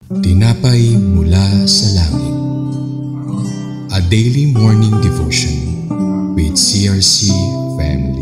Tinapay mula sa langit. A daily morning devotion with CRC Family.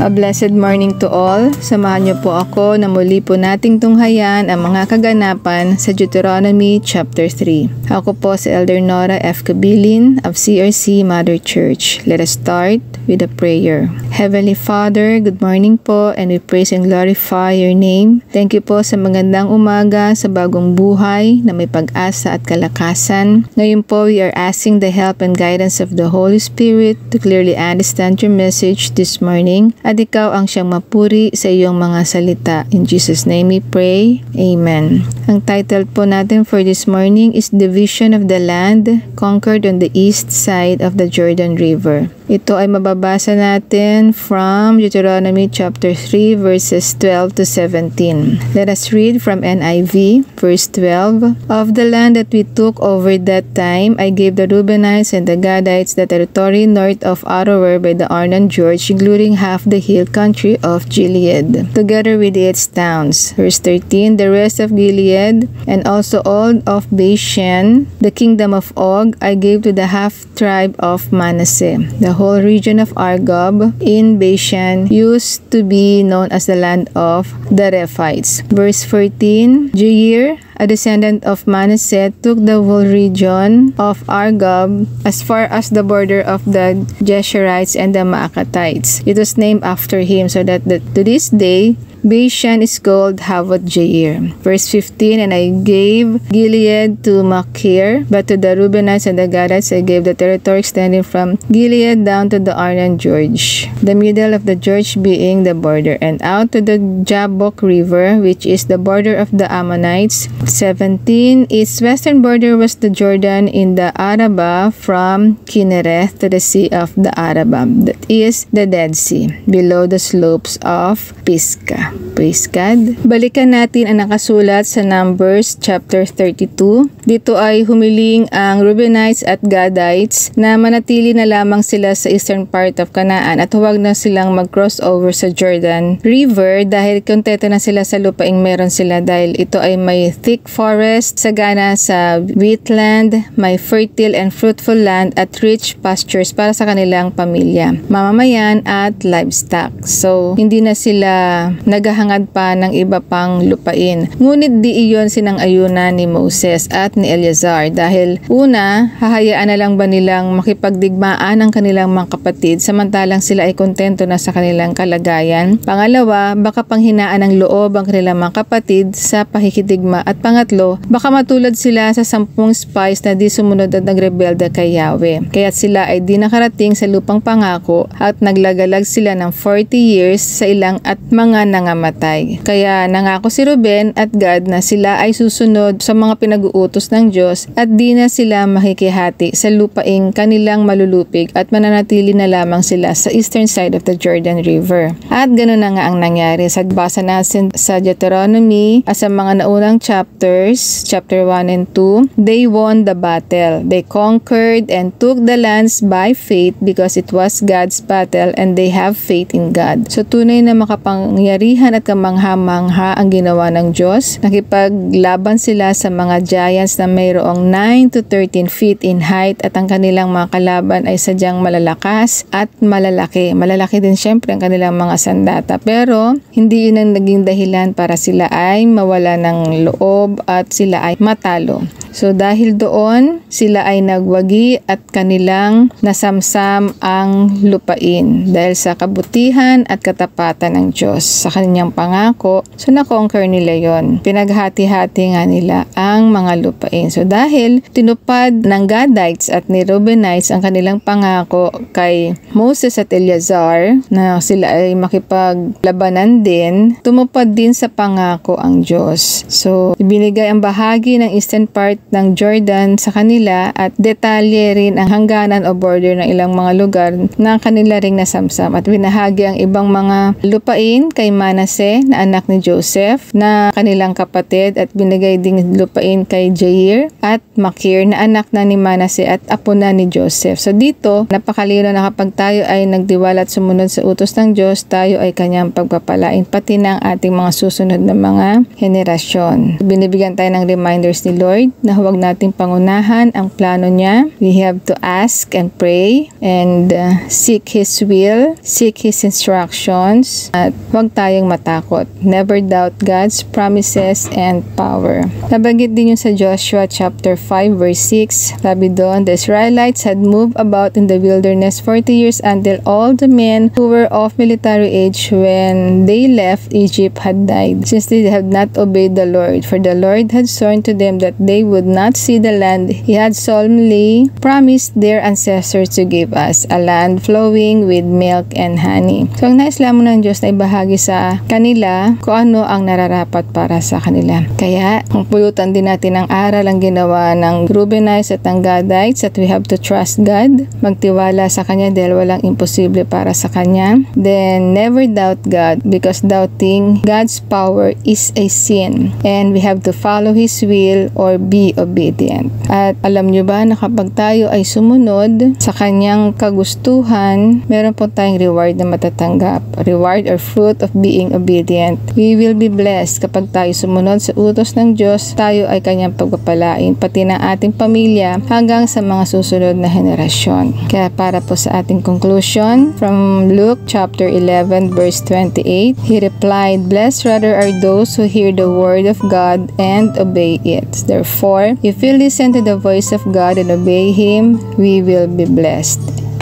A blessed morning to all. Samahan niyo po ako na muli po nating tunghayan ang mga kaganapan sa Deuteronomy chapter 3. Ako po si Elder Nora F. Cabilin of CRC Mother Church. Let us start with a prayer. Heavenly Father, good morning po, and we praise and glorify your name. Thank you po sa magandang umaga, sa bagong buhay na may pag-asa at kalakasan. Ngayon po, we are asking the help and guidance of the Holy Spirit to clearly understand your message this morning, at ikaw ang siyang mapuri sa iyong mga salita. In Jesus' name we pray. Amen. Ang title po natin for this morning is Division of the Land Conquered on the East Side of the Jordan River. Ito ay mababasa natin from Deuteronomy chapter 3 verses 12 to 17. Let us read from NIV, verse 12. Of the land that we took over that time, I gave the Reubenites and the Gadites the territory north of Aroer by the Arnon Gorge, including half the hill country of Gilead, together with its towns. Verse 13. The rest of Gilead and also all of Bashan, the kingdom of Og, I gave to the half tribe of Manasseh. The whole region of Argob in Bashan used to be known as the land of the Rephites. Verse 14. Jair, a descendant of Manasseh, took the whole region of Argob as far as the border of the Geshurites and the Maacathites. It was named after him, so that to this day Bashan is called Havot Jair. Verse 15. And I gave Gilead to Machir, but to the Reubenites and the Gadites I gave the territory extending from Gilead down to the Arnon Gorge, the middle of the Gorge being the border, and out to the Jabbok River, which is the border of the Ammonites. 17. Its western border was the Jordan in the Arabah from Kinnereth to the Sea of the Arabah, that is the Dead Sea, below the slopes of Pisgah. Praise God. Balikan natin ang nakasulat sa Numbers chapter 32. Dito ay humiling ang Reubenites at Gadites na manatili na lamang sila sa eastern part of Canaan at huwag na silang mag-cross over sa Jordan River dahil kontento na sila sa lupaing meron sila, dahil ito ay may thick forest, sagana sa wheatland, may fertile and fruitful land at rich pastures para sa kanilang pamilya, mamamayan at livestock. So, hindi na sila naghahangad pa ng iba pang lupain. Ngunit di iyon sinang-ayunan ni Moses at ni Eleazar, dahil una, hahayaan na lang ba nilang makipagdigmaan ang kanilang mga kapatid samantalang sila ay kontento na sa kanilang kalagayan? Pangalawa, baka panghinaan ng loob ang kanilang mga kapatid sa pakikidigma, at pangatlo, baka matulad sila sa 10 spies na di sumunod at nagrebelde kay Yahweh. Kaya't sila ay di nakarating sa lupang pangako at naglagalag sila ng 40 years sa ilang at mga nangamatay. Kaya nangako si Reuben at Gad na sila ay susunod sa mga pinag-uutos ng Diyos at di na sila makikihati sa lupaing kanilang malulupig at mananatili na lamang sila sa eastern side of the Jordan River. At ganoon na nga ang nangyari. Sagbasa natin sa Deuteronomy sa mga naunang chapters, chapter 1 and 2, they won the battle. They conquered and took the lands by faith because it was God's battle and they have faith in God. So tunay na makapangyarihan at kamangha-mangha ang ginawa ng Diyos. Nakipaglaban sila sa mga giants na mayroong 9 to 13 feet in height, at ang kanilang mga kalaban ay sadyang malalakas at malalaki. Malalaki din syempre ang kanilang mga sandata, pero hindi yun ang naging dahilan para sila ay mawala ng loob at sila ay matalo. So dahil doon, sila ay nagwagi at kanilang nasamsam ang lupain dahil sa kabutihan at katapatan ng Diyos sa kanyang pangako. So na-conquer nila yon. Pinaghati-hati nga nila ang mga lupain. So dahil tinupad ng Gadites at ni Reubenites ang kanilang pangako kay Moses at Eleazar na sila ay makipaglabanan din, tumupad din sa pangako ang Diyos. So ibinigay ang bahagi ng eastern part ng Jordan sa kanila at detalye rin ang hangganan o border ng ilang mga lugar na kanila ring nasamsam at binahagi ang ibang mga lupain kay Manase na anak ni Joseph na kanilang kapatid at binigay ding lupain kay Jair at Makir na anak na ni Manase at apo na ni Joseph. So dito, napakalino na kapag tayo ay nagtiwala at sumunod sa utos ng Diyos, tayo ay kanyang pagpapalain pati ng ating mga susunod na mga henerasyon. Binibigyan tayo ng reminders ni Lord na huwag nating pangunahan ang plano niya. We have to ask and pray and seek His will, seek His instructions at huwag tayong matakot. Never doubt God's promises and power. Nabanggit din yung sa Joshua chapter 5 verse 6. Sabi doon, the Israelites had moved about in the wilderness 40 years until all the men who were of military age when they left Egypt had died, since they had not obeyed the Lord. For the Lord had sworn to them that they would not see the land He had solemnly promised their ancestors to give us, a land flowing with milk and honey. So ang nais lamang ng Diyos na ibahagi sa kanila kung ano ang nararapat para sa kanila. Kaya ang pulutan din natin ang aral ang ginawa ng Reubenites at ng Gadites, that we have to trust God, magtiwala sa Kanya dahil walang imposible para sa Kanya. Then never doubt God, because doubting God's power is a sin and we have to follow His will or be obedient. At alam nyo ba na kapag tayo ay sumunod sa Kanyang kagustuhan, meron po tayong reward na matatanggap. Reward or fruit of being obedient. We will be blessed kapag tayo sumunod sa utos ng Diyos, tayo ay Kanyang pagpapalain pati ng ating pamilya hanggang sa mga susunod na henerasyon. Kaya para po sa ating conclusion, from Luke chapter 11 verse 28, He replied, blessed rather are those who hear the word of God and obey it. Therefore, if we listen to the voice of God and obey Him, we will be blessed.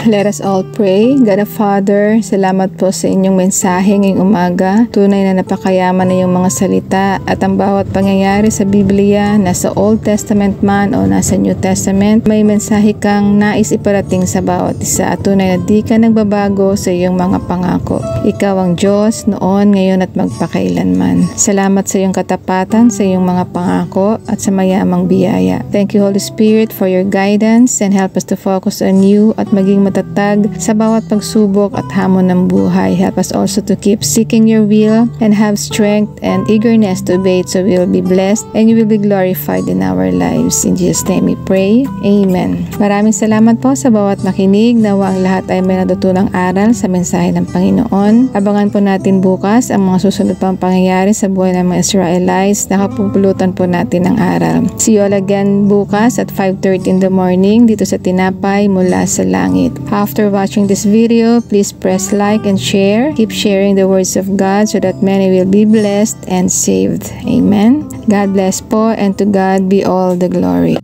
Let us all pray. God the Father, salamat po sa inyong mensahe ngayong umaga. Tunay na napakayaman na yung mga salita at ang bawat pangyayari sa Biblia, nasa Old Testament man o nasa New Testament, may mensahe kang nais iparating sa bawat isa at tunay na di ka nagbabago sa iyong mga pangako. Ikaw ang Diyos noon, ngayon at magpakailanman. Salamat sa iyong katapatan, sa iyong mga pangako at sa mayamang biyaya. Thank you, Holy Spirit, for your guidance and help us to focus on you at maging matatag sa bawat pagsubok at hamon ng buhay. Help us also to keep seeking your will and have strength and eagerness to obey it, so we will be blessed and you will be glorified in our lives. In Jesus' name we pray. Amen. Maraming salamat po sa bawat nakinig. Nawa ang lahat ay may natutunang aral sa mensahe ng Panginoon. Abangan po natin bukas ang mga susunod pang pangyayari sa buhay ng mga Israelites. Nakapupulutan po natin ang aral. See you all again bukas at 5:30 in the morning dito sa Tinapay Mula sa Langit. After watching this video, please press like and share. Keep sharing the words of God so that many will be blessed and saved. Amen. God bless po, and to God be all the glory.